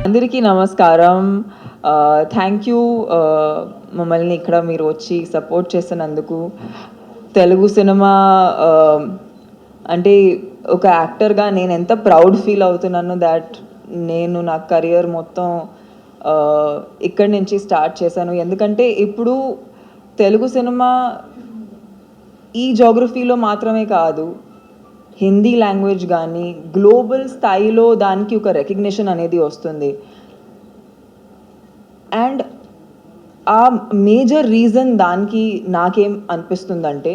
అందరికీ నమస్కారం. Thank you మమ్మల్ని ఇక్కడ మీరు వచ్చి సపోర్ట్ చేసినందుకు. తెలుగు సినిమా అంటే ఒక యాక్టర్గా నేను ఎంత ప్రౌడ్ ఫీల్ అవుతున్నాను దాట్ నేను నా కెరియర్ మొత్తం ఇక్కడి నుంచి స్టార్ట్ చేశాను. ఎందుకంటే ఇప్పుడు తెలుగు సినిమా ఈ జోగ్రఫీలో మాత్రమే కాదు, హిందీ లాంగ్వేజ్ కానీ గ్లోబల్ స్థాయిలో దానికి ఒక రికగ్నిషన్ అనేది వస్తుంది. అండ్ ఆ మేజర్ రీజన్ దానికి నాకేం అనిపిస్తుందంటే,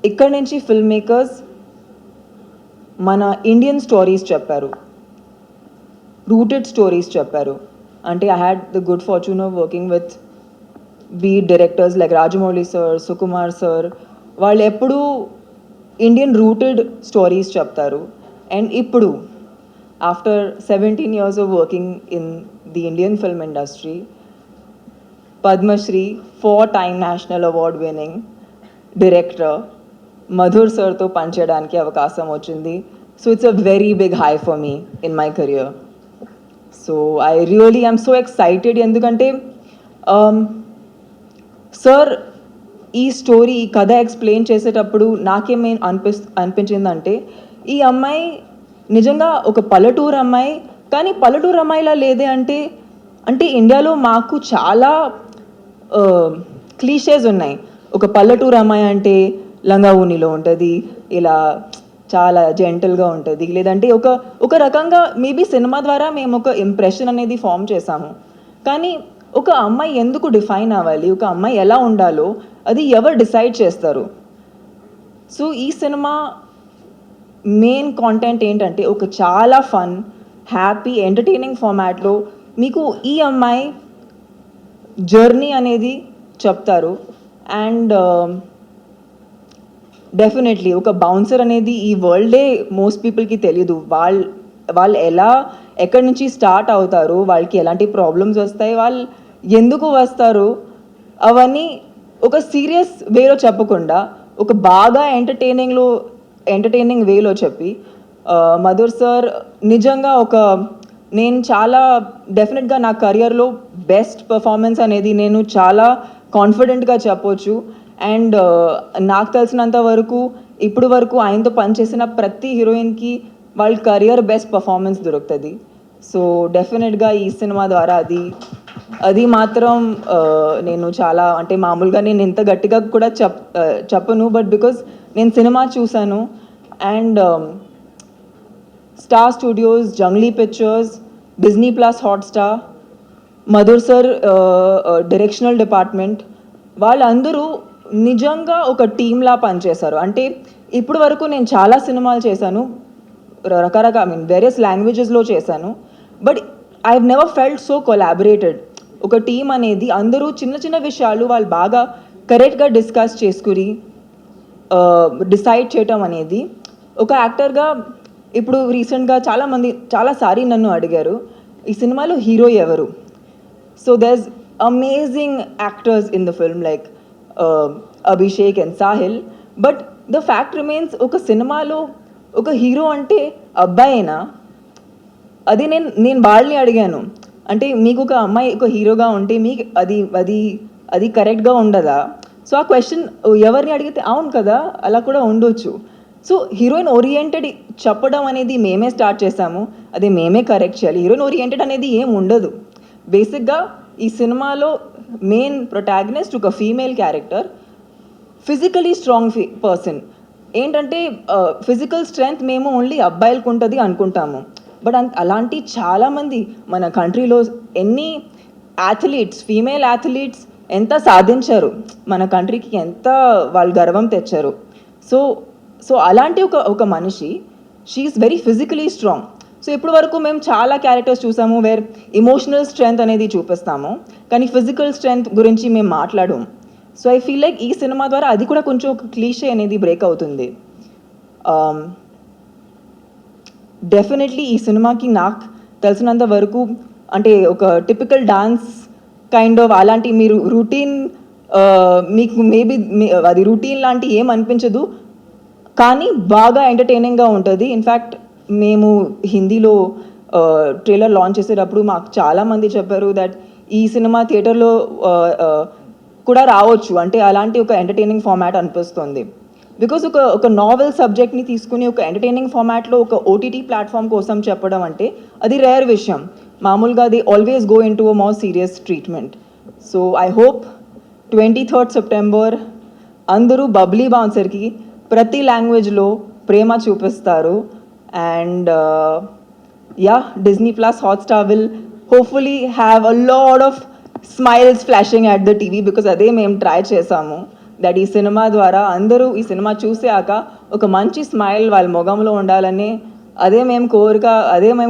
ఇక్కడి నుంచి ఫిల్మ్ మేకర్స్ మన ఇండియన్ స్టోరీస్ చెప్పారు, రూటెడ్ స్టోరీస్ చెప్పారు. అంటే I had the good fortune of working with best directors like Rajamouli sir, Sukumar sir. వాళ్ళు ఎప్పుడూ ఇండియన్ రూటెడ్ స్టోరీస్ చెప్తారు. అండ్ ఇప్పుడు after 17 years of working in the Indian film industry, Padmashri 4-time national award winning director Madhur సార్తో పనిచేయడానికి అవకాశం వచ్చింది. So it's a very big high for me in my career. So I really I'm so excited. ఎందుకంటే sir ఈ story, ఈ కథ explain చేసేటప్పుడు నాకేమీ అనిపించిందంటే, ఈ అమ్మాయి నిజంగా ఒక పల్లెటూరు అమ్మాయి, కానీ పల్లెటూరు అమ్మాయిలా లేదే. అంటే ఇండియాలో మాకు చాలా క్లీషేస్ ఉన్నాయి. ఒక పల్లెటూరు అమ్మాయి అంటే లంగా ఊనిలో ఉంటుంది, ఇలా చాలా జెంటల్గా ఉంటుంది, లేదంటే ఒక రకంగా మేబీ సినిమా ద్వారా మేము ఒక ఇంప్రెషన్ అనేది ఫామ్ చేసాము. కానీ ఒక అమ్మాయి ఎందుకు డిఫైన్ అవ్వాలి, ఒక అమ్మాయి ఎలా ఉండాలో అది ఎవరు డిసైడ్ చేస్తారు? సో ఈ సినిమా మెయిన్ కాంటెంట్ ఏంటంటే, ఒక చాలా ఫన్, హ్యాపీ, ఎంటర్టైనింగ్ ఫార్మాట్లో మీకు ఈ అమ్మాయి జర్నీ అనేది చెప్తారు. అండ్ డెఫినెట్లీ ఒక బౌన్సర్ అనేది ఈ వరల్డే మోస్ట్ పీపుల్కి తెలియదు. వాళ్ళు ఎక్కడి నుంచి స్టార్ట్ అవుతారు, వాళ్ళకి ఎలాంటి ప్రాబ్లమ్స్ వస్తాయి, వాళ్ళు ఎందుకు వస్తారు, అవన్నీ ఒక సీరియస్ వేలో చెప్పకుండా ఒక బాగా ఎంటర్టైనింగ్ వేలో చెప్పి మధుర్ సార్ నిజంగా నేను చాలా డెఫినెట్గా నా కెరియర్లో బెస్ట్ పర్ఫార్మెన్స్ అనేది నేను చాలా కాన్ఫిడెంట్గా చెప్పొచ్చు. అండ్ నాకు తెలిసినంత వరకు ఇప్పుడు వరకు ఆయనతో పనిచేసిన ప్రతి హీరోయిన్కి వాళ్ళ కెరియర్ బెస్ట్ పర్ఫార్మెన్స్ దొరుకుతుంది. సో డెఫినెట్గా ఈ సినిమా ద్వారా అది మాత్రం నేను చాలా, అంటే మామూలుగా నేను ఇంత గట్టిగా కూడా చెప్పను, బట్ బికాజ్ నేను సినిమా చూశాను. And star studios, Junglee pictures, Disney plus Hotstar, Madhur sir directional department, వాళ్ళందరూ నిజంగా ఒక టీమ్లా పనిచేశారు. అంటే ఇప్పుడు వరకు నేను చాలా సినిమాలు చేశాను, రకరకాల వేరియస్ లాంగ్వేజెస్లో చేశాను, but I have never felt so collaborated. ఒక టీం అనేది అందరూ చిన్న చిన్న విషయాలు వాళ్ళు బాగా కరెక్ట్గా డిస్కస్ చేసుకుని డిసైడ్ చేయటం అనేది. ఒక యాక్టర్గా ఇప్పుడు రీసెంట్గా చాలామంది చాలాసారి నన్ను అడిగారు, ఈ సినిమాలో హీరో ఎవరు? So there's amazing actors in the film like Abhishek and Sahil, but the fact remains, ఒక సినిమాలో ఒక హీరో అంటే అబ్బాయేనా? అది నేను వాళ్ళని అడిగాను, అంటే మీకు ఒక అమ్మాయి ఒక హీరోగా ఉంటే మీకు అది కరెక్ట్గా ఉండదా? సో ఆ క్వశ్చన్ ఎవరిని అడిగితే అవును కదా, అలా కూడా ఉండొచ్చు. సో హీరోయిన్ ఓరియంటెడ్ చెప్పడం అనేది మేమే స్టార్ట్ చేసాము, అది మేమే కరెక్ట్ చేయాలి. హీరోయిన్ ఓరియంటెడ్ అనేది ఏం ఉండదు. బేసిక్గా ఈ సినిమాలో మెయిన్ ప్రొటాగనిస్ట్ ఒక female character, physically strong person. ఏంటంటే ఫిజికల్ స్ట్రెంగ్త్ మేము ఓన్లీ అబ్బాయిలకు ఉంటుంది అనుకుంటాము, బట్ అలాంటి చాలామంది మన కంట్రీలో ఎన్ని అథ్లీట్స్, ఫీమేల్ అథ్లీట్స్ ఎంత సాధించారు, మన కంట్రీకి ఎంత వాళ్ళు గర్వం తెచ్చారు. సో అలాంటి ఒక మనిషి, she is very physically strong. So ఇప్పటి వరకు మేము చాలా క్యారెక్టర్స్ చూసాము వేర్ ఇమోషనల్ స్ట్రెంగ్త్ అనేది చూపిస్తాము, కానీ ఫిజికల్ స్ట్రెంగ్త్ గురించి మేము మాట్లాడము. సో ఐ ఫీల్ లైక్ ఈ సినిమా ద్వారా అది కూడా కొంచెం ఒక క్లీషే అనేది బ్రేక్ అవుతుంది. డెఫినెట్లీ ఈ సినిమాకి నాకు తెలిసినంత వరకు అంటే ఒక టిపికల్ డాన్స్ కైండ్ ఆఫ్ అలాంటి మీరు రూటీన్ మీకు మేబీ అది రూటీన్ లాంటి ఏం అనిపించదు, కానీ బాగా ఎంటర్టైనింగ్గా ఉంటుంది. ఇన్ఫ్యాక్ట్ మేము హిందీలో ట్రైలర్ లాంచ్ చేసేటప్పుడు మాకు చాలామంది చెప్పారు దట్ ఈ సినిమా థియేటర్లో కూడా రావచ్చు, అంటే అలాంటి ఒక ఎంటర్టైనింగ్ ఫార్మాట్ అనిపిస్తుంది. బికాస్ ఒక నావెల్ సబ్జెక్ట్ని తీసుకుని ఒక ఎంటర్టైనింగ్ ఫార్మాట్లో ఒక ఓటీటీ ప్లాట్ఫామ్ కోసం చెప్పడం అంటే అది రేర్ విషయం. మామూలుగా అది always go in to a more serious treatment. So I hope 23rd September అందరూ బబ్లీ బౌన్సర్కి ప్రతి లాంగ్వేజ్లో ప్రేమ చూపిస్తారు. And yeah, Disney plus Hotstar will hopefully have a lot of smiles flashing at the TV, because అదే మేము try చేసాము. That ఈ cinema ద్వారా అందరూ ఈ సినిమా చూసాక ఒక మంచి స్మైల్ వాళ్ళ మొగంలో ఉండాలని అదే మేము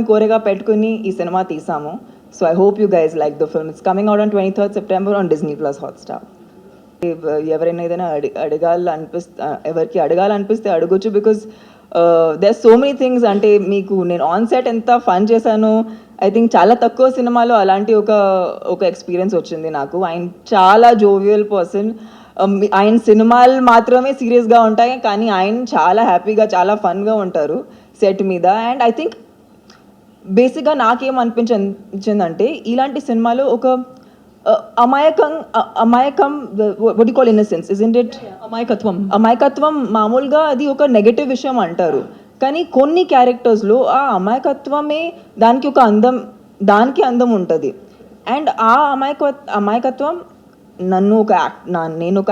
కోరిక పెట్టుకుని ఈ సినిమా తీసాము. So I hope you guys like the film. It's coming out on 23rd September on Disney plus Hotstar. ఎవరైనా ఏదైనా ఎవరికి అడగాలనిపిస్తే అడగొచ్చు, because there so many things. అంటే మీకు నేను ఆన్ సెట్ ఎంత ఫన్ చేశాను, ఐ థింక్ చాలా తక్కువ సినిమాలో అలాంటి ఒక ఎక్స్పీరియన్స్ వచ్చింది నాకు. ఆయన చాలా జోవియల్ పర్సన్. ఆయన సినిమాలు మాత్రమే సీరియస్గా ఉంటాయి, కానీ ఆయన చాలా హ్యాపీగా చాలా ఫన్గా ఉంటారు సెట్ మీద. అండ్ ఐ థింక్ బేసిక్గా నాకేమనిపించిందంటే ఇలాంటి సినిమాలో ఒక అమాయకం what do you call innocence, isn't it? అమాయకత్వం మామూలుగా అది ఒక నెగటివ్ విషయం అంటారు, కానీ కొన్ని క్యారెక్టర్స్లో ఆ అమాయకత్వమే దానికి అందం ఉంటుంది. అండ్ ఆ అమాయకత్వం నేను ఒక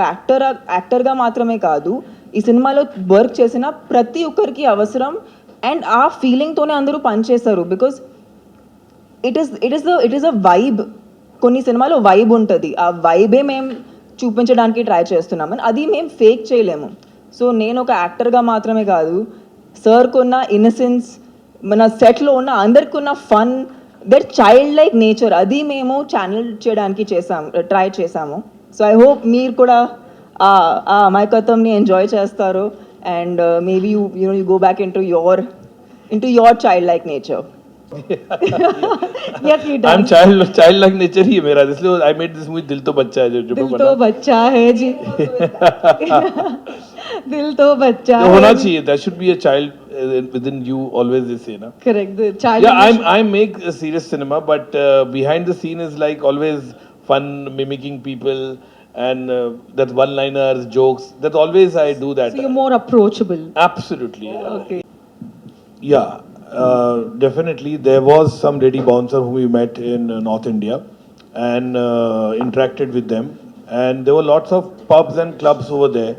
యాక్టర్గా మాత్రమే కాదు, ఈ సినిమాలో వర్క్ చేసిన ప్రతి ఒక్కరికి అవసరం. అండ్ ఆ ఫీలింగ్తోనే అందరూ పనిచేస్తారు, because it is a vibe. కొన్ని సినిమాలో వైబ్ ఉంటుంది, ఆ వైబే మేము చూపించడానికి ట్రై చేస్తున్నామని అది మేము ఫేక్ చేయలేము. సో నేను ఒక యాక్టర్గా మాత్రమే కాదు, సార్కు ఉన్న ఇన్నసెన్స్, మన సెట్లో ఉన్న అందరికి ఉన్న fun, that child like nature, అది మేము ఛానల్ చేయడానికి ట్రై చేసాము. సో ఐ హోప్ మీరు కూడా ఆ అమాయకత్వంని ఎంజాయ్ చేస్తారు. And maybe you go back in to your child like nature. Yes, he does. I'm child like nature ही है मेरा, इसलिए I made this movie दिल तो बच्चा है जो दिल तो बच्चा है जी. दिल तो बच्चा है होना चाहिए. There should be a child within you, always they say ना. Correct, the child. Yeah, I make a serious cinema, but behind the scene is like always fun, mimicking people and that one-liners, jokes. That always I do that. So you're more approachable. Absolutely. Okay. Yeah. Definitely there was some lady bouncer whom we met in North India and interacted with them, and there were lots of pubs and clubs over there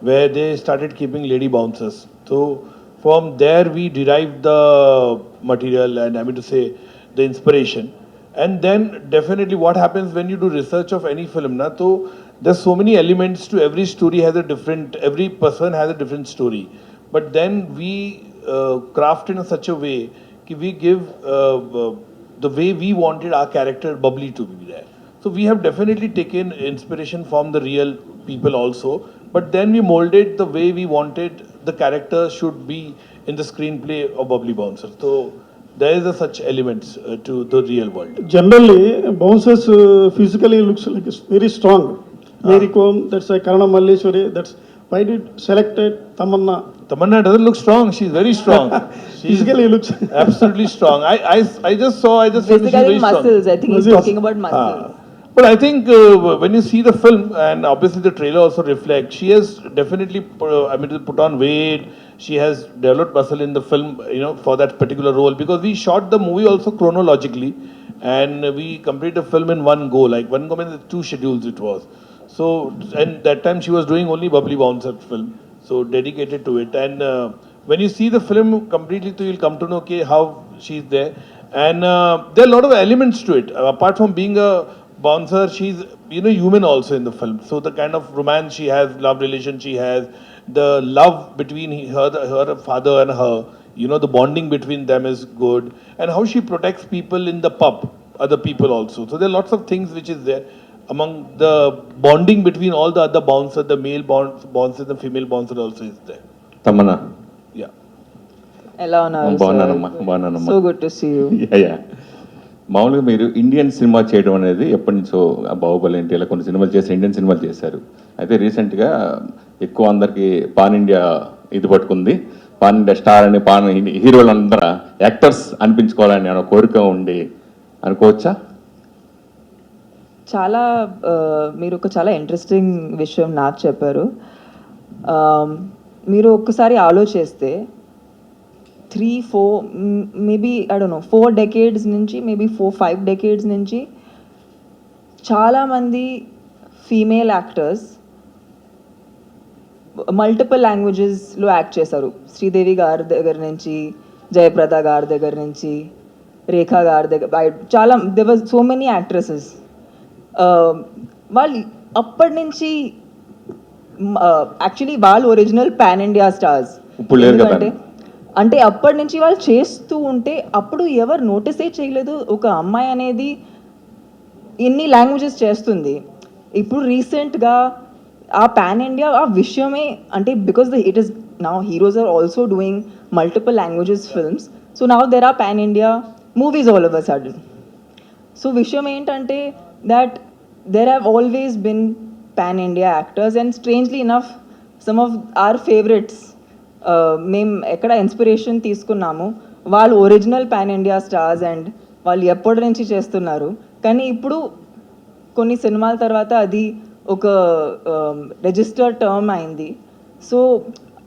where they started keeping lady bouncers. So from there we derived the material and I mean to say the inspiration. And then definitely what happens when you do research of any film na, so there's so many elements to every story, every person has a different story, but then we craft in such a way that we give the way we wanted our character Babli to be there. So we have definitely taken inspiration from the real people also, but then we molded the way we wanted the character should be in the screenplay of Babli Bouncer. So there is such elements to the real world. Generally, bouncers physically looks like it's very strong. Mary Kom, that's like Karana Malleshwari. That's why did selected Tamannaah? Tamannaah doesn't look strong. She's very strong. Physically looks absolutely strong. I just felt she's very muscles. strong. I think he's talking about muscles. But I think when you see the film, and obviously the trailer also reflects, she has definitely put on weight. She has developed muscle in the film, for that particular role, because we shot the movie also chronologically, and we completed the film in one go. Like one go means 2 schedules it was. So, and that time she was doing only Babli Bouncer film, so dedicated to it. And when you see the film completely, so you'll come to know how she's there. And there are a lot of elements to it. Apart from being a bouncer, she's human also in the film. So the kind of romance she has, love relation she has, the love between her father and her, You know, the bonding between them is good, and how she protects people in the pub, other people also. So there are lots of things which is there among the bonding between all the other bouncers, the male bouncers, the female bouncer also is there. Tamannaah Yeah. ఎలా ఉన్నారు బాగున్నానమ్మా. So good to see you. Yeah మామూలుగా మీరు Indian cinema చేయడం అనేది ఎప్పటి నుంచో బాహుబలి ఏంటి ఇలా కొన్ని సినిమాలు చేసి ఇండియన్ సినిమాలు చేశారు. అయితే రీసెంట్గా ఎక్కువ అందరికీ పాన్ ఇండియా ఇది పట్టుకుంది. పాన్ ఇండియా స్టార్ అని హీరోలు అందరూ యాక్టర్స్ అనిపించుకోవాలని ఒక కోరిక ఉండి అనుకోవచ్చా? చాలా మీరు ఒక చాలా ఇంట్రెస్టింగ్ విషయం నాకు చెప్పారు. మీరు ఒక్కసారి ఆలోచిస్తే 3-4 maybe I don't know 4 decades నుంచి మేబీ 4-5 డెకేడ్స్ నుంచి చాలామంది ఫీమేల్ యాక్టర్స్ మల్టిపుల్ లాంగ్వేజెస్లో యాక్ట్ చేశారు. శ్రీదేవి గారి దగ్గర నుంచి, జయప్రద గారి దగ్గర నుంచి, రేఖా గారి దగ్గర, చాలా there was so many actresses. వాళ్ళు అప్పటి నుంచి యాక్చువల్లీ వాళ్ళు ఒరిజినల్ పాన్ ఇండియా స్టార్స్. ఇప్పుడు లేరు కదా. అంటే అప్పటి నుంచి వాళ్ళు చేస్తూ ఉంటే అప్పుడు ఎవరు నోటీసే చేయలేదు ఒక అమ్మాయి అనేది ఎన్ని లాంగ్వేజెస్ చేస్తుంది. ఇప్పుడు రీసెంట్గా ఆ పాన్ ఇండియా ఆ విషయమే అంటే because it is now heroes are also doing multiple languages films. So now there are pan India movies all over sudden. సో విషయం ఏంటంటే that there have always been pan-India actors, and strangely enough, some of our favorites, మేము ఎక్కడ inspiration తీసుకున్నాము వాళ్ళు original pan India stars and వాళ్ళు ఎప్పటి నుంచి చేస్తున్నారు. కానీ ఇప్పుడు కొన్ని సినిమాల తర్వాత అది ఒక రిజిస్టర్డ్ టర్మ్ అయింది. సో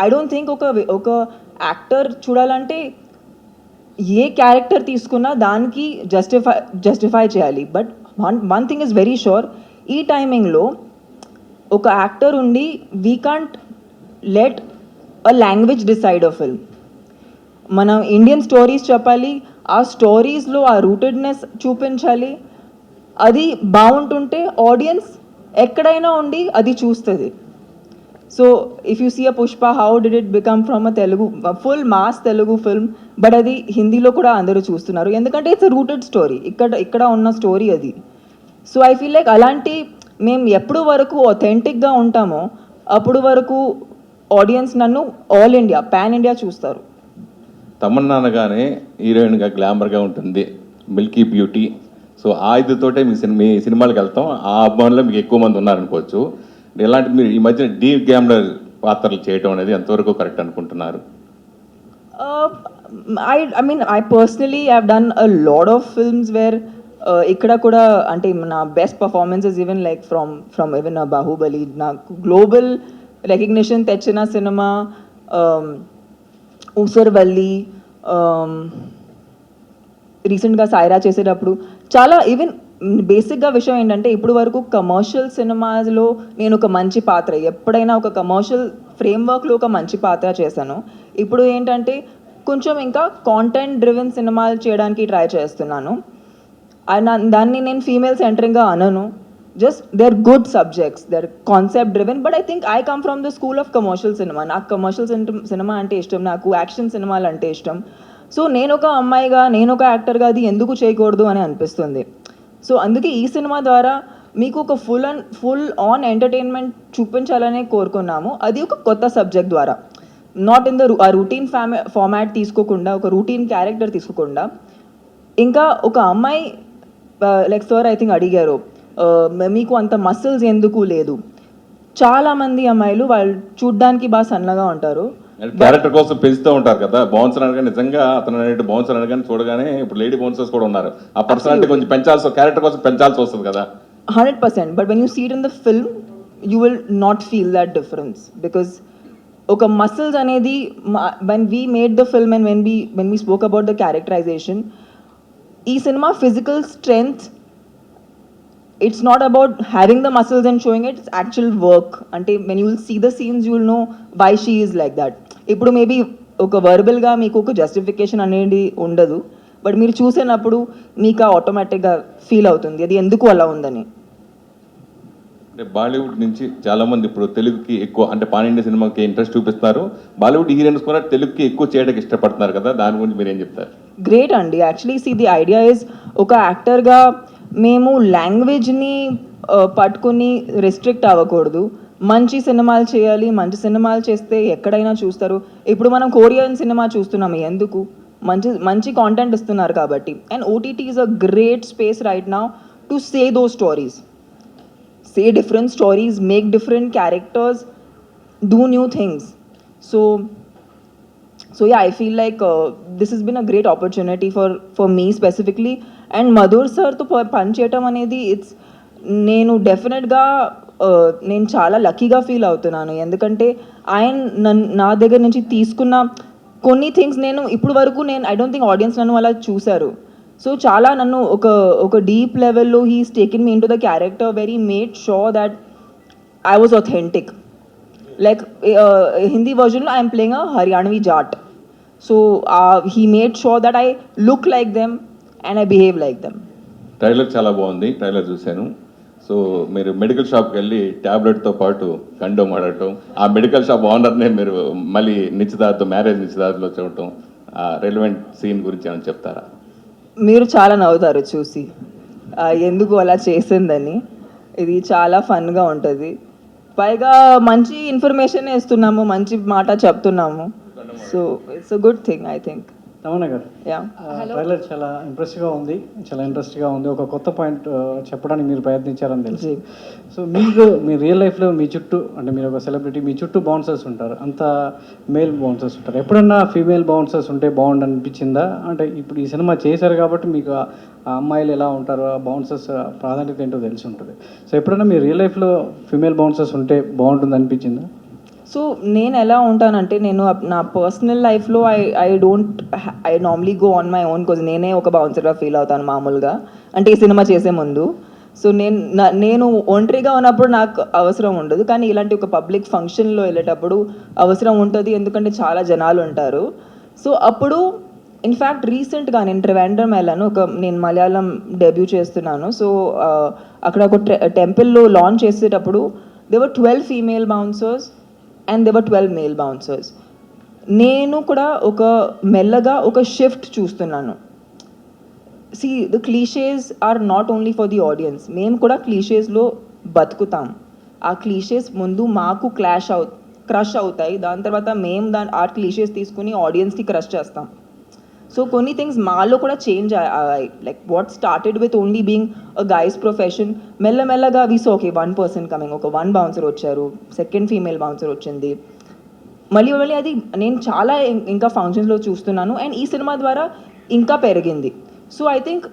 ఐ డోంట్ థింక్ ఒక యాక్టర్ చూడాలంటే ఏ క్యారెక్టర్ తీసుకున్నా దానికి జస్టిఫై చేయాలి. But one thing is very sure, ఈ టైమింగ్లో ఒక యాక్టర్ ఉండి we can't let a language decide a film. మనం ఇండియన్ స్టోరీస్ చెప్పాలి, ఆ స్టోరీస్లో ఆ రూటెడ్నెస్ చూపించాలి. అది బాగుంటుంటే ఆడియన్స్ ఎక్కడైనా ఉండి అది చూస్తుంది. So if you see a Pushpa, how did it become from a Telugu full mass Telugu film, but అది హిందీలో కూడా అందరూ చూస్తున్నారు ఎందుకంటే ఇట్స్ అ రూటెడ్ స్టోరీ, ఇక్కడ ఉన్న స్టోరీ అది. సో ఐ ఫీల్ లైక్ అలాంటి మేము ఎప్పుడు వరకు ఒథెంటిక్గా ఉంటామో అప్పుడు వరకు ఆడియన్స్ నన్ను ఆల్ ఇండియా పాన్ ఇండియా చూస్తారు. తమన్నా అనగానే హీరోయిన్గా గ్లామర్గా ఉంటుంది, మిల్కీ బ్యూటీ. సో ఆ ఇదితోటే మీ సినిమాలకు వెళ్తాం, ఆ అభిమానులు మీకు ఎక్కువ మంది ఉన్నారనుకోవచ్చు. ఎలాంటి మీరు ఈ మధ్య డీప్ గ్లామర్ పాత్రలు చేయడం అనేది ఎంతవరకు కరెక్ట్ అనుకుంటున్నారు? I mean I personally have done a lot of films where ఇక్కడ కూడా అంటే నా best performances even like from even Baahubali నాకు గ్లోబల్ రికగ్నిషన్ తెచ్చిన సినిమా ఊసర్వల్లి, రీసెంట్గా సాయిరా చేసేటప్పుడు చాలా ఈవెన్ బేసిక్గా విషయం ఏంటంటే ఇప్పుడు వరకు కమర్షియల్ సినిమాలో నేను ఒక మంచి పాత్ర ఎప్పుడైనా ఒక కమర్షియల్ ఫ్రేమ్వర్క్లో ఒక మంచి పాత్ర చేశాను. ఇప్పుడు ఏంటంటే కొంచెం ఇంకా కాంటెంట్ డ్రివెన్ సినిమాలు చేయడానికి ట్రై చేస్తున్నాను. దాన్ని నేను ఫీమేల్ సెంటరింగ్గా అనను, just they are good subjects, they are concept driven. But I think I come from the school of commercial cinema. నాకు కమర్షియల్ సినిమా అంటే ఇష్టం, నాకు యాక్షన్ సినిమాలు అంటే ఇష్టం. సో నేను ఒక అమ్మాయిగా నేను ఒక యాక్టర్గా అది ఎందుకు చేయకూడదు అని అనిపిస్తుంది. సో అందుకే ఈ సినిమా ద్వారా మీకు ఒక ఫుల్ ఆన్ ఎంటర్టైన్మెంట్ చూపించాలనే కోరుకున్నాము. అది ఒక కొత్త సబ్జెక్ట్ ద్వారా, not in the routine format తీసుకోకుండా, ఒక రూటీన్ క్యారెక్టర్ తీసుకోకుండా. ఇంకా ఒక అమ్మాయి లైక్ సార్ ఐ థింక్ అడిగారు మీకు అంత మసిల్స్ ఎందుకు లేదు. చాలామంది అమ్మాయిలు వాళ్ళు చూడ్డానికి బాగా సన్నగా ఉంటారు, క్యారెక్టర్ కోసం పెంచుతూ ఉంటారు కదా. బౌన్సర్ అనగా నిజంగా అతను అనేటి బౌన్సర్ అనగానే చూడగానే ఇప్పుడు లేడీ బౌన్సర్స్ కూడా ఉన్నారు. ఆ పర్సనాలిటీ కొంచెం పెంచాల్సి, క్యారెక్టర్ కోసం పెంచాల్సి వస్తుంది కదా. 100%. But when you see it in the film you will not feel that difference because ఒక మసిల్స్ అనేది when we made the film and when we spoke about the characterization, ఈ సినిమా physical strength, it's not about having the muscles and showing it, it's actual work. Ante when you will see the scenes you will know why she is like that. Ippudu maybe oka verbal ga meeku oka justification anedi undadu, but meer chusenappudu meeku automatic ga feel avutundi adi enduku ala undani. అంటే బాలీవుడ్ నుంచి చాలా మంది ఇప్పుడు తెలుగుకి ఎక్కువ అంటే pan India సినిమాకి interest చూపిస్తున్నారు. బాలీవుడ్ హీరోయిన్స్ కూడా తెలుగుకి ఎక్కువ చేయడానికి ఇష్టపడుతున్నారు కదా, దాని గురించి మీరు ఏం చెప్తారు? గ్రేట్ అండి. Actually see the idea is ఒక యాక్టర్గా మేము లాంగ్వేజ్ని పట్టుకుని రెస్ట్రిక్ట్ అవ్వకూడదు. మంచి సినిమాలు చేయాలి, మంచి సినిమాలు చేస్తే ఎక్కడైనా చూస్తారు. ఇప్పుడు మనం కొరియన్ సినిమా చూస్తున్నాము, ఎందుకు? మంచి మంచి కాంటెంట్ ఇస్తున్నారు కాబట్టి. And OTT is a great space right now to say those stories, say different stories, make different characters, do new things. So yeah, I feel like this has been a great opportunity for me specifically. And Madhur sir to panchetam anedi, it's నేను డెఫినెట్గా నేను చాలా లక్కీగా feel అవుతున్నాను. ఎందుకంటే ఆయన నా దగ్గర నుంచి తీసుకున్న కొన్ని థింగ్స్ నేను ఇప్పుడు వరకు ఐ డోంట్ థింక్ ఆడియన్స్ నన్ను అలా చూశారు. సో చాలా నన్ను ఒక డీప్ లెవెల్లో he's taken me into the character very made sure that I was authentic. Like Hindi వర్జన్లో I'm playing a Haryanvi Jat. So he made sure that I look like them and I behave like them. Trailer చాలా బాగుంది, trailer చూశాను. So మీరు medical షాప్కి వెళ్ళి ట్యాబ్లెట్తో పాటు condom ఆడటం, ఆ మెడికల్ షాప్ ఓనర్నే మీరు మళ్ళీ మ్యారేజ్ నిశ్చితార్థంలో చూడటం, ఆ రెలవెంట్ సీన్ గురించి ఏమైనా చెప్తారా? మీరు చాలా నవ్వుతారు చూసి ఎందుకు అలా చేసిందని. ఇది చాలా ఫన్గా ఉంటుంది. పైగా మంచి ఇన్ఫర్మేషన్ ఇస్తున్నాము, మంచి మాట చెప్తున్నాము. So it's a good thing I think. Tamannaah గారు, యా, ట్రైలర్ చాలా ఇంప్రెసివ్గా ఉంది, చాలా ఇంట్రెస్ట్గా ఉంది. ఒక కొత్త పాయింట్ చెప్పడానికి మీరు ప్రయత్నించారని తెలుసు. సో మీ రియల్ లైఫ్లో మీ చుట్టూ, అంటే మీరు ఒక సెలబ్రిటీ, మీ చుట్టూ బౌన్సర్స్ ఉంటారు, అంత మేల్ బౌన్సర్స్ ఉంటారు. ఎప్పుడన్నా ఫీమేల్ బౌన్సర్స్ ఉంటే బాగుండు అనిపించిందా? అంటే ఇప్పుడు ఈ సినిమా చేశారు కాబట్టి మీకు ఆ అమ్మాయిలు ఎలా ఉంటారో, ఆ బౌన్సర్స్ ప్రాధాన్యత ఏంటో తెలిసి ఉంటుంది. సో ఎప్పుడన్నా మీ రియల్ లైఫ్లో ఫీమేల్ బౌన్సర్స్ ఉంటే బాగుంటుంది అనిపించిందా? సో నేను ఎలా ఉంటానంటే, నేను నా పర్సనల్ లైఫ్లో I normally go on my own, because నేనే ఒక బౌన్సర్గా ఫీల్ అవుతాను మామూలుగా, అంటే ఈ సినిమా చేసే ముందు. సో నేను ఒంటరిగా ఉన్నప్పుడు నాకు అవసరం ఉండదు, కానీ ఇలాంటి ఒక పబ్లిక్ ఫంక్షన్లో వెళ్ళేటప్పుడు అవసరం ఉంటుంది, ఎందుకంటే చాలా జనాలు ఉంటారు. సో అప్పుడు ఇన్ఫ్యాక్ట్ రీసెంట్గా నేను ట్రివాండ్రం వెళ్ళాను, నేను మలయాళం డెబ్యూ చేస్తున్నాను. సో అక్కడ ఒక టెంపుల్లో లాంచ్ చేసేటప్పుడు there were 12 female bouncers and there were 12 male bouncers. నేను కూడా మెల్లగా ఒక షిఫ్ట్ చూస్తున్నాను. See the cliches are not only for the audience, మేము కూడా క్లీషేస్లో బతుకుతాం. ఆ క్లీషేస్ ముందు మాకు క్రష్ అవుతాయి, దాని తర్వాత మేము ఆ క్లీషేస్ తీసుకుని ఆడియన్స్కి క్రష్ చేస్తాం. సో కొన్ని థింగ్స్ మాలో కూడా చేంజ్ అయ్యాయి. Like what started with only being a guys profession, మెల్లమెల్లగా we so okay 1 person coming, ఒక 1 bouncer వచ్చారు, సెకండ్ ఫీమేల్ బౌన్సర్ వచ్చింది, మళ్ళీ అది నేను చాలా ఇంకా ఫంక్షన్స్లో చూస్తున్నాను. అండ్ ఈ సినిమా ద్వారా ఇంకా పెరిగింది. సో ఐ థింక్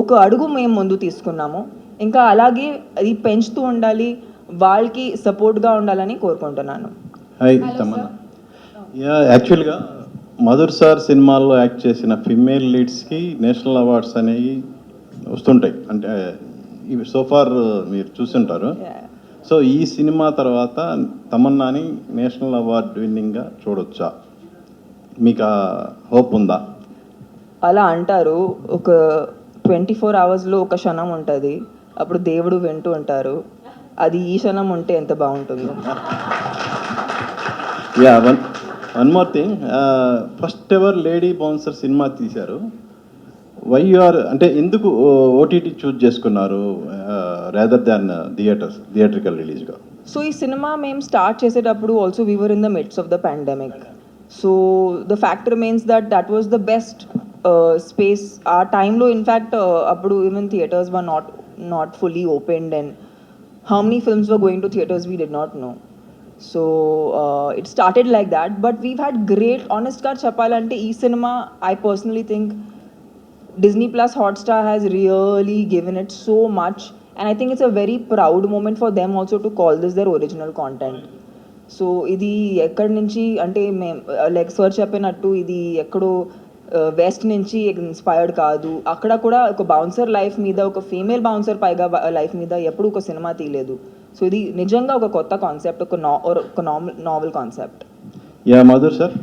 ఒక అడుగు మేము ముందు తీసుకున్నాము, ఇంకా అలాగే అది పెంచుతూ ఉండాలి, వాళ్ళకి సపోర్ట్గా ఉండాలని కోరుకుంటున్నాను. హాయ్ తమన్నా. యాక్చువల్గా మధుర్ సార్ సినిమాల్లో యాక్ట్ చేసిన ఫిమేల్ లీడ్స్కి నేషనల్ అవార్డ్స్ అనేవి వస్తుంటాయి, అంటే ఇవి సోఫార్ మీరు చూస్తుంటారు. సో ఈ సినిమా తర్వాత తమన్నాని నేషనల్ అవార్డ్ విన్నింగ్గా చూడొచ్చా? మీకు ఆ హోప్ ఉందా? అలా అంటారు, ఒక 24 hours ఒక క్షణం ఉంటుంది, అప్పుడు దేవుడు వింటూ ఉంటారు. అది ఈ క్షణం ఉంటే ఎంత బాగుంటుందో. Yeah, one more thing, first ever lady bouncer cinema తీశారు. వై అంటే ఎందుకు ఓటీటీ చూజ్ చేసుకున్నారు రాదర్ దాన్ థియేట్రికల్ రిలీజ్గా? సో ఈ సినిమా మేము స్టార్ట్ చేసేటప్పుడు also we were in the mids of the pandemic. So the fact remains that was the best space ఆ టైంలో. ఇన్ఫ్యాక్ట్ అప్పుడు even theatres were not fully opened, and how many films were going to theatres we did not no. So it started like that, but we've had great, honest గా చెప్పాలంటే ఈ cinema I personally think Disney Plus Hotstar has really given it so much, and I think it's a very proud moment for them also to call this their original content. So ఇది ఎక్కడి నుంచి అంటే మేము like sir చెప్పినట్టు ఇది ఎక్కడో west నుంచి inspired కాదు. అక్కడ కూడా ఒక బౌన్సర్ లైఫ్ మీద, ఒక ఫీమేల్ బౌన్సర్ పైగా లైఫ్ మీద ఎప్పుడు ఒక సినిమా తీయలేదు. సో ఇది నిజంగా ఒక కొత్త కాన్సెప్ట్, ఒక novel concept. Yeah Madhur sir,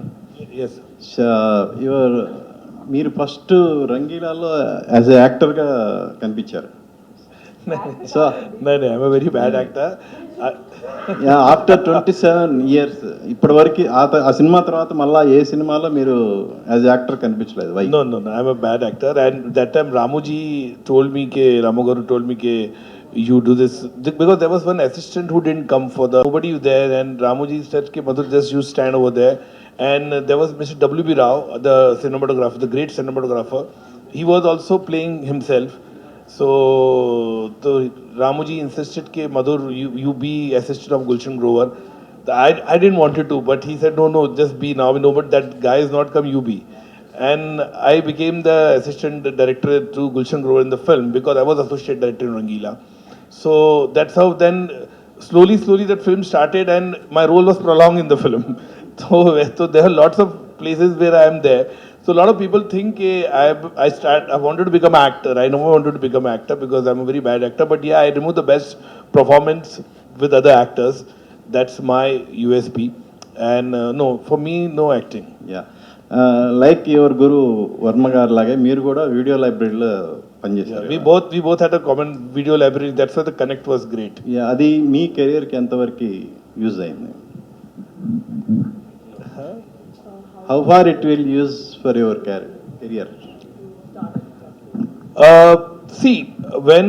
yes మీరు ఫస్ట్ రంగీలాలో యాజ్ ఎ యాక్టర్గా కనిపించారు. So No, no, I'm a very bad actor. After 27 years ఇప్పటివరకు ఆ సినిమా తర్వాత మళ్ళీ ఏ సినిమాలో మీరు యాజ్ యాక్టర్ కనిపించలేదు why? No, no, no, I'm a bad actor. And that time Ramuji told me, Ramu Garu told me, you do this. Because there was one assistant who didn't come for nobody was there. And Ramuji said, Madhur, just you stand over there. And there was Mr. W.B. Rao, the cinematographer, the great cinematographer. He was also playing himself. So Ramuji insisted, Madhur, you be assistant of Gulshan Grover. I didn't want to, but he said, no, just be now. No, but that guy is not come, you be. And I became the assistant director to Gulshan Grover in the film because I was associate director in Rangila. So that's how then slowly that film started and my role was prolonged in the film. So there are lots of places where I am there. So a lot of people think I wanted to become an actor. I never wanted to become an actor because I'm a very bad actor. But yeah, I remove the best performance with other actors. That's my USP. And no, for me, no acting. Yeah like your Guru Varma గారు లాగే మీరు కూడా video లైబ్రరీలో పనిచేశారు. We both had a common video library. That's why the connect was great. Yeah అది మీ కెరియర్కి ఎంతవరకు యూజ్ అయింది? How far it will use for your career? See, when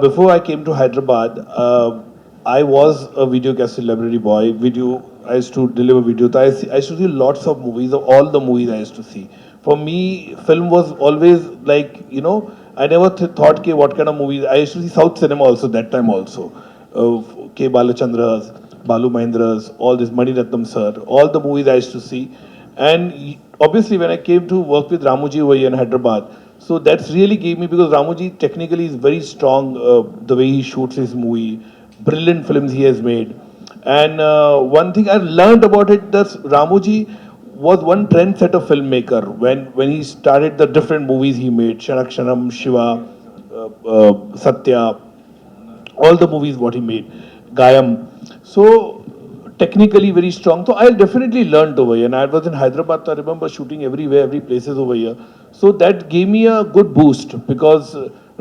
before I came to Hyderabad, I was a video cassette library boy. I used to deliver video. I used to see lots of movies, all the movies I used to see. For me, film was always like, I never thought, what kind of movies. I used to see South cinema also, that time also. K. Balachandras, Balu Mahindras, all this, Mani Ratnam sir, all the movies I used to see. And obviously, when I came to work with Ramuji over here in Hyderabad, so that's really gave me, because Ramuji technically is very strong, the way he shoots his movie, brilliant films he has made. And one thing I've learned about it, that Ramuji was one trendsetter filmmaker when he started the different movies he made, Shanakshanam, Shiva, Satya, all the movies what he made, Gayam. So technically very strong. So I definitely learned over here. And I was in Hyderabad, I remember shooting everywhere, every places over here. So that gave me a good boost because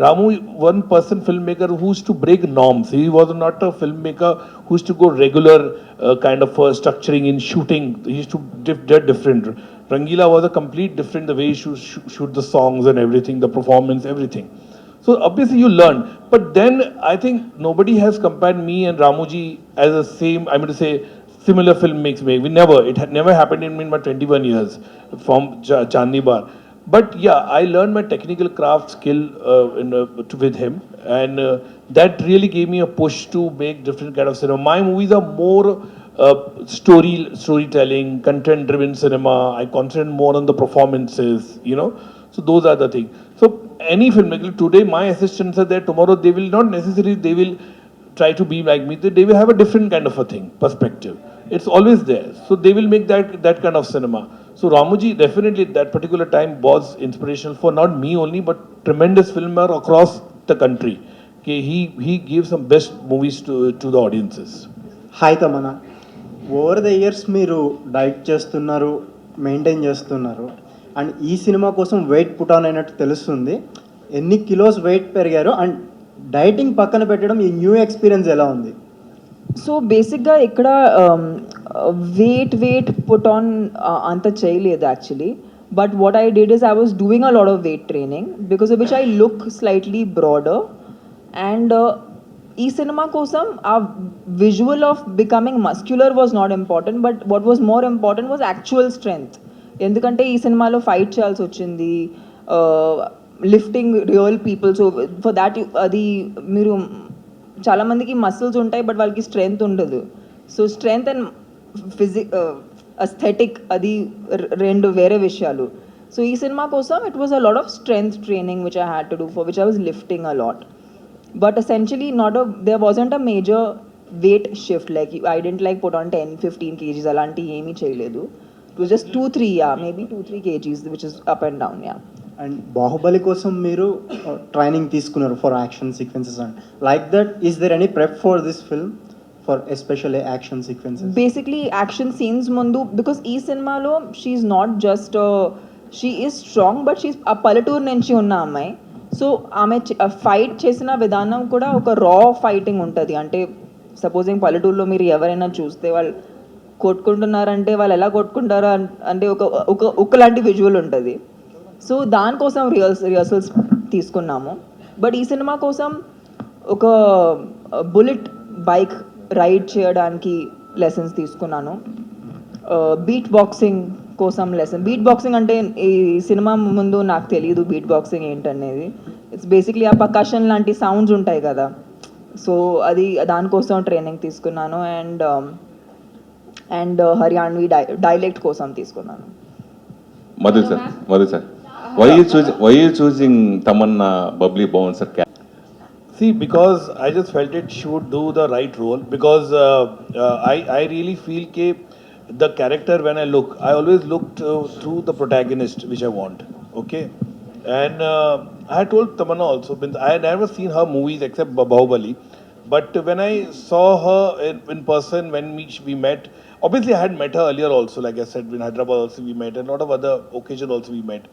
Ramu, one person filmmaker who used to break norms. He was not a filmmaker who used to go regular kind of structuring in shooting. He used to different. Rangila was a complete different, the way he shoot the songs and everything, the performance, everything. So obviously you learn. But then I think nobody has compared me and Ramuji as the same, I mean to say, similar filmmakers. It had never happened in my 21 years from Chandni Bar. But yeah, I learned my technical craft skill with him, and that really gave me a push to make different kind of cinema. My movies are more storytelling, content-driven cinema. I concentrate more on the performances, So those are the things. So any filmmaker today, my assistants are there. Tomorrow they will not necessarily they will try to be like me. They will have a different kind of a thing, perspective. It's always there. So they will make that kind of cinema. So Ramuji definitely at that particular time was inspirational for not me only, but tremendous filmer across the country. Okay, he gives some best movies to the audiences. Hi Tamannaah, over the years మీరు diet చేస్తున్నారు, maintain చేస్తున్నారు, and ఈ cinema కోసం weight put on అయినట్టు తెలుస్తుంది. ఎన్ని kilos wait పెరిగారు and dieting పక్కన పెట్టడం ఈ న్యూ ఎక్స్పీరియన్స్ ఎలా ఉంది? సో బేసిక్గా ఇక్కడ వెయిట్ పుట్ ఆన్ అంత చేయలేదు actually. But what I did is I was doing a lot of weight training because of which I look slightly broader. And ఈ సినిమా కోసం ఆ visual of becoming muscular was not important, but what was more important was actual strength. ఎందుకంటే ఈ సినిమాలో fight చేయాల్సి వచ్చింది, lifting real people. So for that అది మీరు చాలామందికి మసిల్స్ ఉంటాయి బట్ వాళ్ళకి స్ట్రెంగ్త్ ఉండదు. సో స్ట్రెంగ్త్ అండ్ అస్థెటిక్ అది రెండు వేరే విషయాలు. సో ఈ సినిమా కోసం it was a lot of strength training which I had to do, for which I was lifting a lot. But essentially there wasn't a major weight shift, like I didn't like put on 10-15 kgs alanti emi cheyaledu. It was just 2-3 maybe 2-3 kgs which is up and down. And Baahubali కోసం మీరు training తీసుకున్నారు for action sequences and like that. Is there any prep for this film for especially action sequences? Basically action scenes mundu, because ee cinema lo she is not just she is strong but she's a palatoor nunchi unna ammai. So ఆమె fight చేసిన విధానం కూడా ఒక రా fighting ఉంటుంది. అంటే supposing పల్లెటూరులో మీరు ఎవరైనా చూస్తే వాళ్ళు కొట్టుకుంటున్నారంటే వాళ్ళు ఎలా కొట్టుకుంటారో అంటే ఒక ఒక ఒకలాంటి విజువల్ ఉంటుంది. సో దానికోసం రిహర్సల్స్ తీసుకున్నాము. బట్ ఈ సినిమా కోసం ఒక బుల్లెట్ బైక్ రైడ్ చేయడానికి లెసన్స్ తీసుకున్నాను. బీట్ బాక్సింగ్ కోసం లెసన్. బీట్ బాక్సింగ్ అంటే ఈ సినిమా ముందు నాకు తెలియదు బీట్ బాక్సింగ్ ఏంటనేది. ఇట్స్ బేసిక్లీ ఆ పర్కషన్ లాంటి సౌండ్స్ ఉంటాయి కదా, సో అది దానికోసం ట్రైనింగ్ తీసుకున్నాను. అండ్ హర్యాణవి డైలెక్ట్ కోసం తీసుకున్నాను. Madhu sir, why you choosing Tamannaah Babli bouncer character? See, because I just felt it she would do the right role. Because I really feel the character, when I always looked through the protagonist which I want. Okay, and I had told Tamannaah also. I had never seen her movies except Bahubali, but when I saw her in person, when we met, obviously I had met her earlier also. Like I said, in Hyderabad also we met, and a lot of other occasions also we met.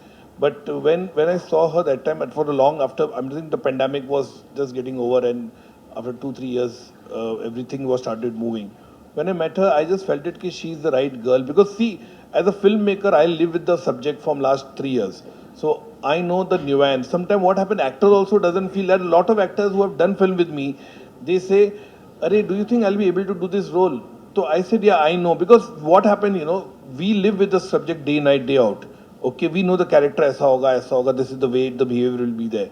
But when I saw her that time, and for a long after, I'm thinking the pandemic was just getting over, and after 2-3 years, everything was started moving. When I met her, I just felt it that she's the right girl. Because see, as a filmmaker, I live with the subject from last 3 years, so I know the nuance. Sometimes what happened, actor also doesn't feel that. A lot of actors who have done film with me, they say, "Arey, do you think I'll be able to do this role?" So I said, "Yeah, I know." Because what happened, we live with the subject day, night, day out. Okay, we know the character, aisa hoga, this is the way the behavior will be there.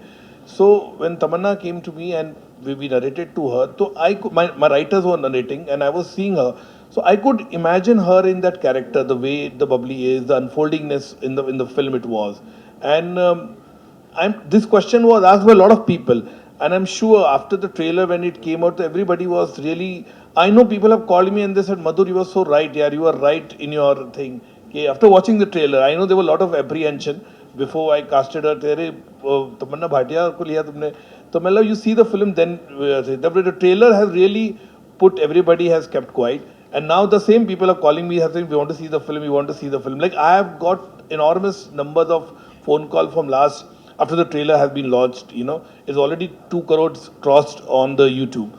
So when Tamannaah came to me and we narrated to her, so my writers were narrating and I was seeing her, so I could imagine her in that character, the way the bubbly is, the unfoldingness in the film it was. And this question was asked by a lot of people, and I'm sure after the trailer when it came out, everybody was really. I know people have called me and they said, "Madhur, you were so right, yeah, you were right in your thing." Okay, after watching the trailer, I know there were a lot of apprehension before I casted her. Tamannaah Bhatia ko liya tumne. So you see the film, then the trailer has really put, everybody has kept quiet, and now the same people are calling me saying, "We want to see the film, we want to see the film." Like I have got enormous numbers of phone call from last after the trailer has been launched. It's already 2 crores crossed on the YouTube.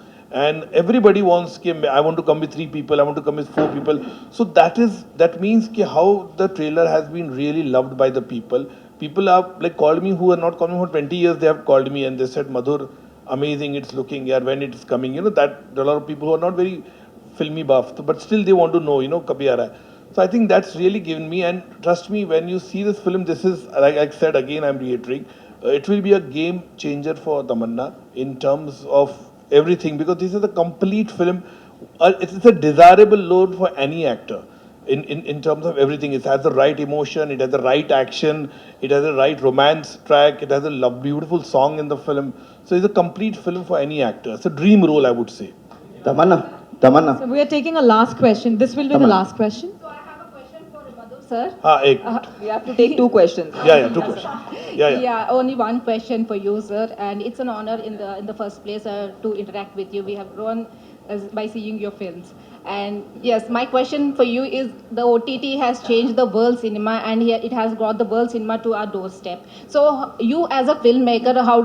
And everybody wants, I want to come with 3 people, I want to come with 4 people. So that means how the trailer has been really loved by the people. People have like called me who are not coming for 20 years, they have called me and they said, "Madhur, amazing, it's looking, yeah, when it's coming." That a lot of people who are not very filmy buff, but still they want to know, kabhi aa raha hai. So I think that's really given me, and trust me, when you see this film, this is, like I said again, I'm reiterating, it will be a game changer for Tamannaah in terms of everything, because this is a complete film. It's a desirable load for any actor in terms of everything. It has the right emotion, it has the right action, it has the right romance track, it has a beautiful song in the film. So it's a complete film for any actor. It's a dream role, I would say. Tamannaah. So we are taking a last question. This will be the last question. So I have a question for Madhur sir. We have to take 2 questions. Yeah, 2 questions. Yeah. Yeah, only one question for you, sir, and it's an honor in the first place to interact with you. We have grown by seeing your films. And yes, my question for you is, the OTT has changed the world cinema, and it has brought the world cinema to our doorstep. So you as a filmmaker, how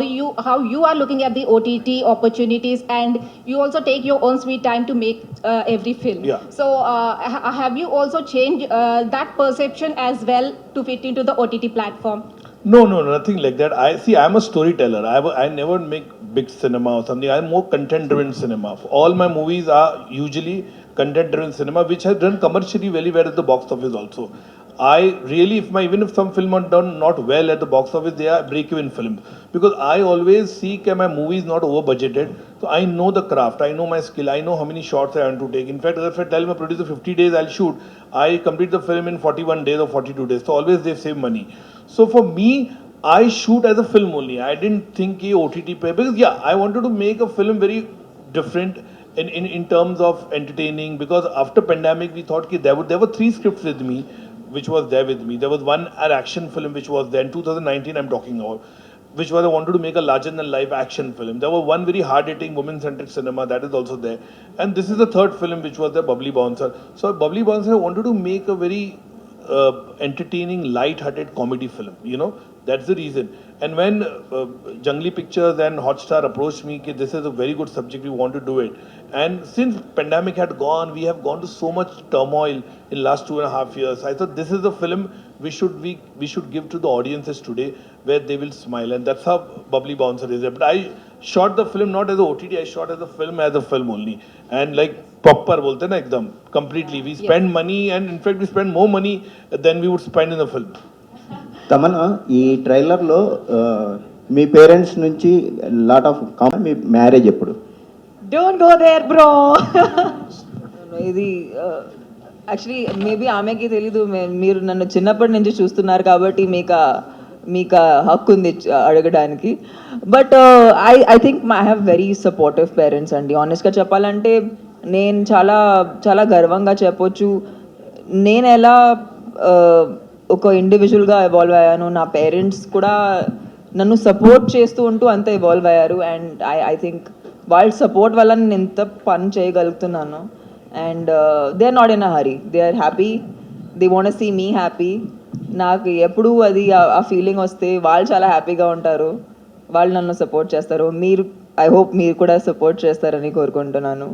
you are looking at the OTT opportunities, and you also take your own sweet time to make every film. Yeah. So have you also changed that perception as well to fit into the OTT platform? No, nothing like that. I'm a storyteller. I never make big cinema or something. I'm more content-driven cinema. All my movies are usually content-driven cinema, which has done commercially very well at the box office also. I really, even if some film are done not well at the box office, they are break-even films. Because I always see that my movie is not over-budgeted. So I know the craft, I know my skill, I know how many shots I want to take. In fact, if I tell my producer 50 days I'll shoot, I complete the film in 41 days or 42 days. So always they save money. So for me, I shoot as a film only. I didn't think OTT pay, because I wanted to make a film very different in terms of entertaining. Because after pandemic, we thought there were 3 scripts with me, which was there with me. There was one an action film which was there in 2019. I'm talking about, which was I wanted to make a larger than life action film. There was one very hard-hitting women-centric cinema that is also there, and this is the 3rd film, which was the Babli Bouncer. So Babli Bouncer, I wanted to make a very entertaining, light-hearted comedy film. That's the reason. And when Jungly Pictures and Hotstar approached me, ki this is a very good subject, we want to do it. And since pandemic had gone, we have gone to so much turmoil in last 2.5 years. I thought this is the film we should give to the audiences today, where they will smile. And that's how Babli Bouncer is. But I shot the film not as a OTT, I shot as a film only. And like proper bolte na ekdam, completely. We spend money, and in fact we spend more money than we would spend in the film. Tamannaah ఈ ట్రైలర్లో మీ parents నుంచి lot of me marriage ఎప్పుడు? Don't go there, bro. ఇది actually maybe ఆమెకి తెలీదు, మీరు నన్ను చిన్నప్పటి నుంచి చూస్తున్నారు కాబట్టి మీకు హక్కు ఉంది అడగడానికి. But I think I have very supportive parents అండి. ఆనెస్ట్గా చెప్పాలంటే నేను చాలా చాలా గర్వంగా చెప్పొచ్చు, నేను ఎలా ఒక ఇండివిజువల్గా ఎవాల్వ్ అయ్యాను, నా పేరెంట్స్ కూడా నన్ను సపోర్ట్ చేస్తూ ఉంటూ అంత ఎవాల్వ్ అయ్యారు. అండ్ ఐ థింక్ వాళ్ళ సపోర్ట్ వల్ల నేను ఎంత పని చేయగలుగుతున్నాను. And they are not in a hurry, they are happy, they want see me happy. నాకు ఎప్పుడు అది ఆ ఫీలింగ్ వస్తే వాళ్ళు చాలా హ్యాపీగా ఉంటారు, వాళ్ళు నన్ను సపోర్ట్ చేస్తారు. మీరు ఐ హోప్ మీరు కూడా సపోర్ట్ చేస్తారని కోరుకుంటున్నాను.